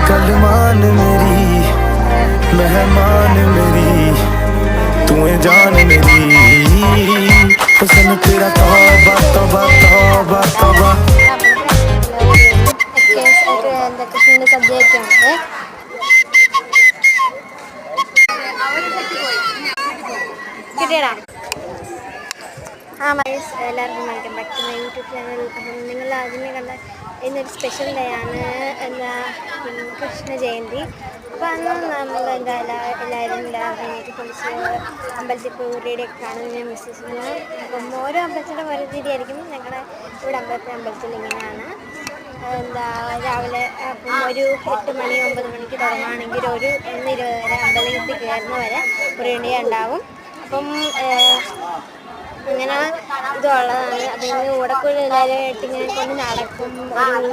गलमान मेरी मेहमान मेरी तू जान मेरी पसंद तेरा तौबा तौबा तौबा तौबा കൃഷ്ണന്റെ സദ്യയൊക്കെയാണ്. കിട്ടിയടാ മൈസ് എല്ലാവർക്കും welcome back to my YouTube channel. നിങ്ങൾ ആദ്യമേ കണ്ട ഇന്നൊരു സ്പെഷ്യൽ ഡേ ആണ്, എന്താ കൃഷ്ണ ജയന്തി. അപ്പോൾ അന്ന് നമ്മൾ എന്താ എല്ലാവരും രാവിലെ കുളിച്ച് അമ്പലത്തിൽ പോയി ഉരുളിയൊക്കെ കാണുന്നത് ഞാൻ വിശ്വസിക്കുന്നു. അപ്പം ഓരോ അമ്പലത്തിൻ്റെ ഓരോ രീതിയായിരിക്കും. ഞങ്ങളുടെ ഇവിടെ അമ്പലത്തിൽ ഇങ്ങനെയാണ്. എന്താ രാവിലെ അപ്പം ഒരു 8 മണി 9 മണിക്ക് തുടങ്ങുകയാണെങ്കിൽ ഒരു 1:20 വരെ അമ്പലത്തിൽ കയറുന്ന വരെ ഉരുളി ഉണ്ടാവും. അപ്പം അങ്ങനെ ഇതുള്ളതാണ്. അതിന് ഓടക്കുഴി എല്ലാവരും ഇങ്ങനെ കൊണ്ട് നടക്കും. ഒരു